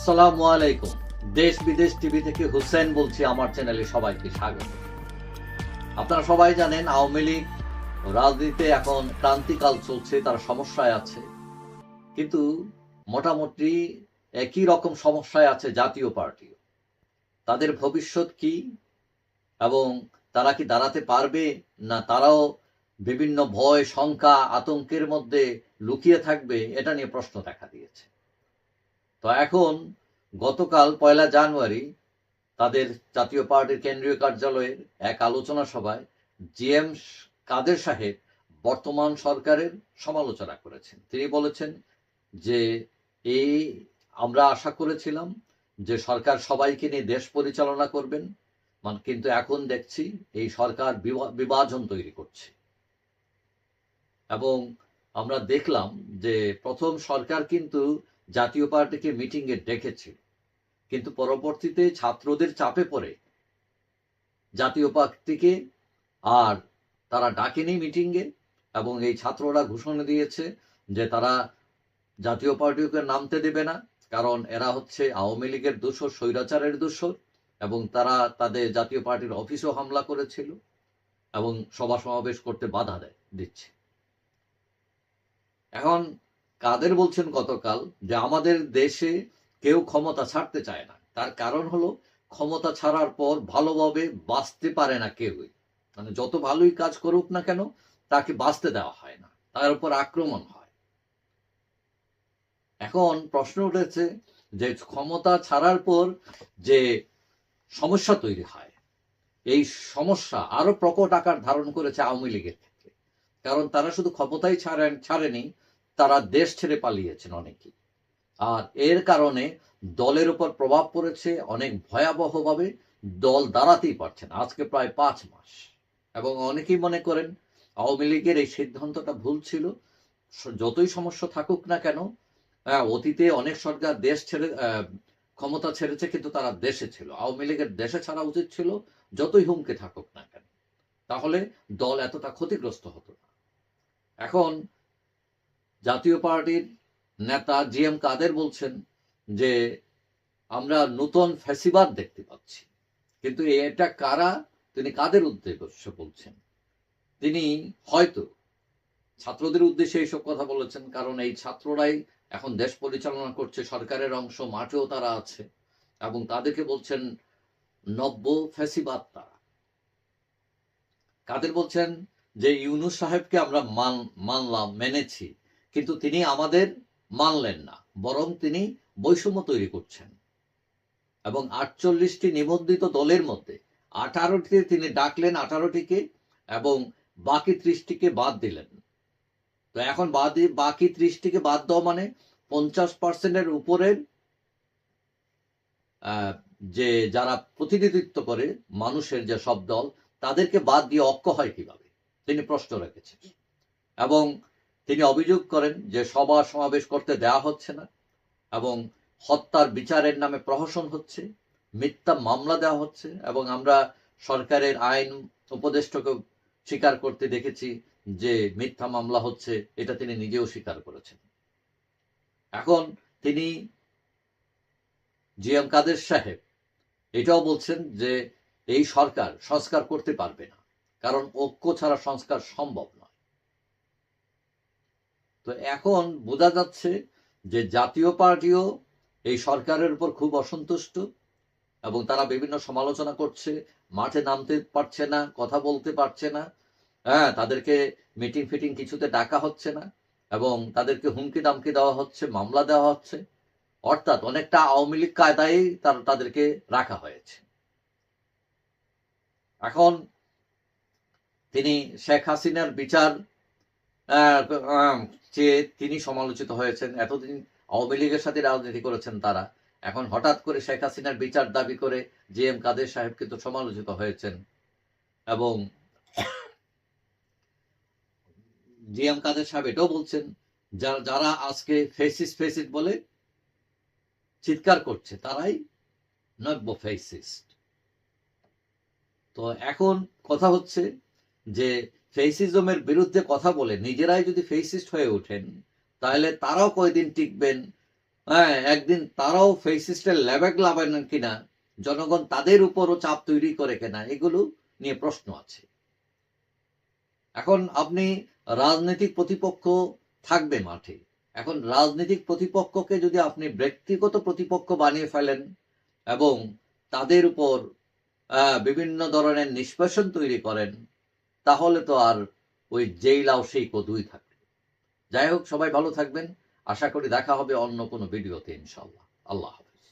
আসসালামু আলাইকুম। দেশ বিদেশ টিভি থেকে হুসেন বলছি। আমার চ্যানেলে সবাইকে স্বাগত। আপনারা সবাই জানেন আওয়ামী লীগ রাজনীতিতে এখন ক্রান্তিকাল চলছে, তারা সমস্যায় আছে। কিন্তু মোটামুটি একই রকম সমস্যায় আছে জাতীয় পার্টিও। তাদের ভবিষ্যৎ কি এবং তারা কি দাঁড়াতে পারবে, না তারাও বিভিন্ন ভয় শঙ্কা আতঙ্কের মধ্যে লুকিয়ে থাকবে, এটা নিয়ে প্রশ্ন দেখা দিয়েছে। তো এখন গতকাল 1 জানুয়ারি তাদের জাতীয় পার্টির কেন্দ্রীয় কার্যালয়ের এক আলোচনা সভায় জিএম কাদের সাহেব বর্তমান সরকারের সমালোচনা করেছেন। তিনি বলেছেন যে এই আমরা আশা করেছিলাম যে সরকার সবাইকে নিয়ে দেশ পরিচালনা করবেন, কিন্তু এখন দেখছি এই সরকার বিভাজন তৈরি করছে। এবং আমরা দেখলাম যে প্রথম সরকার কিন্তু জাতীয় পার্টিকে মিটিংয়ে ডেকেছিল, কিন্তু পরবর্তীতে ছাত্রদের চাপে পড়ে জাতীয় পার্টিকে আর তারা ডাকেনি মিটিংয়ে। এবং এই ছাত্ররা ঘোষণা দিয়েছে যে তারা জাতীয় পার্টিকে নামতে দেবে না, কারণ এরা হচ্ছে আওয়ামী লীগের দোসর, স্বৈরাচারের দোসর, এবং তারা তাদের জাতীয় পার্টির অফিসেও হামলা করেছিল এবং সভা সমাবেশ করতে বাধা দিচ্ছে। এখন কাদের বলছেন গতকাল যে আমাদের দেশে কেউ ক্ষমতা ছাড়তে চায় না, তার কারণ হলো ক্ষমতা ছাড়ার পর ভালোভাবে বাঁচতে পারে না কেউই। মানে যত ভালোই কাজ করুক না কেন, তাকে বাঁচতে দেওয়া হয় না, তার উপর আক্রমণ হয়। এখন প্রশ্ন উঠেছে যে ক্ষমতা ছাড়ার পর যে সমস্যা তৈরি হয়, এই সমস্যা আরো প্রকট আকার ধারণ করেছে আওয়ামী লীগের ক্ষেত্রে। কারণ তারা শুধু ক্ষমতাই ছাড়েনি, তারা দেশ ছেড়ে পালিয়েছেন অনেকেই। আর এর কারণে দলের উপর প্রভাব পড়েছে অনেক ভয়াবহভাবে। দল দাঁড়াতেই পারছে না আজকে প্রায় 5 মাস। এবং অনেকেই মনে করেন আওয়ামী লীগের এই সিদ্ধান্তটা ভুল ছিল। যতই সমস্যা থাকুক না কেন, অতীতে অনেক সরকার দেশ ছেড়ে ক্ষমতা ছেড়েছে, কিন্তু তারা দেশে ছিল। আওয়ামী লীগের দেশে ছাড়া উচিত ছিল, যতই হুমকি থাকুক না কেন, তাহলে দল এতটা ক্ষতিগ্রস্ত হতো না। এখন জাতীয় পার্টির নেতা জিএম কাদের বলছেন যে আমরা নতুন ফ্যাসিবাদ দেখতে পাচ্ছি। কিন্তু এটা কারা, তিনি কাদের উদ্দেশ্যে বলছেন? তিনি হয়তো ছাত্রদের উদ্দেশ্যে এইসব কথা বলেছেন, কারণ এই ছাত্ররাই এখন দেশ পরিচালনা করছে, সরকারের অংশ, মাঠেও তারা আছে, এবং তাদেরকে বলছেন নব্য ফ্যাসিবাদ তারা। কাদের বলছেন যে ইউনূস সাহেবকে আমরা মানলাম, মেনেছি, কিন্তু তিনি আমাদের মানলেন না, বরং তিনি বৈষম্য তৈরি করছেন। এবং 48টি নিবন্ধিত দলের মধ্যে 18টিতে তিনি ডাকলেন, 18টিকে, এবং বাকি 30টিকে বাদ দিলেন। তো এখন বাকি 30টিকে বাদ দেওয়া মানে 50% উপরের যে যারা প্রতিনিধিত্ব করে মানুষের যে সব দল, তাদেরকে বাদ দিয়ে ঐক্য হয় কিভাবে, তিনি প্রশ্ন রেখেছেন। এবং তিনি অভিযোগ করেন যে সভা সমাবেশ করতে দেওয়া হচ্ছে না, এবং হত্যার বিচারের নামে প্রহসন হচ্ছে, মিথ্যা মামলা দেওয়া হচ্ছে। এবং আমরা সরকারের আইন উপদেষ্টাকে স্বীকার করতে দেখেছি যে মিথ্যা মামলা হচ্ছে, এটা তিনি নিজেও স্বীকার করেছেন। এখন তিনি জিএম কাদের সাহেব এটাও বলছেন যে এই সরকার সংস্কার করতে পারবে না, কারণ ঐক্য ছাড়া সংস্কার সম্ভব নয়। তো এখন বোঝা যাচ্ছে যে জাতীয় পার্টিও এই সরকারের উপর খুব অসন্তুষ্ট, এবং তারা বিভিন্ন সমালোচনা করছে, মাঠে নামতে পারছে না, কথা বলতে পারছে না, তাদেরকে মিটিং ফিটিং কিছুতে ডাকা হচ্ছে না, এবং তাদেরকে হুমকি দামকি দেওয়া হচ্ছে, মামলা দেওয়া হচ্ছে। অর্থাৎ অনেকটা আওয়ামী লীগ কায়দায় তাদেরকে রাখা হয়েছে। এখন তিনি শেখ হাসিনার বিচার চেয়ে তিনি সমালোচিত হয়েছেন। এতদিন আওয়ামী লীগের সাথে রাজনীতি করেছেন তারা, এখন হঠাৎ করে শেখ হাসিনার বিচার দাবি করে জিএম কাদের সাহেব কিন্তু সমালোচিত হয়েছেন। এবং জিএম কাদের সাহেব এটাও বলছেন যারা আজকে ফেসিস্ট বলে চিৎকার করছে, তারাই নব্য ফেসিস্ট। তো এখন কথা হচ্ছে যে ফেসিজমের বিরুদ্ধে কথা বলে নিজেরাই যদি ফেসিস্ট হয়ে ওঠেন, তাহলে তারাও কয়দিন টিকবেন, হ্যাঁ, একদিন তারাও ফেসিস্টের লেবেক লাগাবেন কিনা, জনগণ তাদের উপরও চাপ তৈরি করে কিনা, এগুলো নিয়ে প্রশ্ন আছে। এখন আপনি রাজনৈতিক প্রতিপক্ষ থাকবে মাঠে, এখন রাজনৈতিক প্রতিপক্ষকে যদি আপনি ব্যক্তিগত প্রতিপক্ষ বানিয়ে ফেলেন এবং তাদের উপর বিভিন্ন ধরনের নিষ্পেষণ তৈরি করেন, তাহলে তো আর ওই যেই লাউ সেই কদুই থাকবে। যাই হোক, সবাই ভালো থাকবেন। আশা করি দেখা হবে অন্য কোনো ভিডিওতে ইনশাআল্লাহ। আল্লাহ হাফেজ।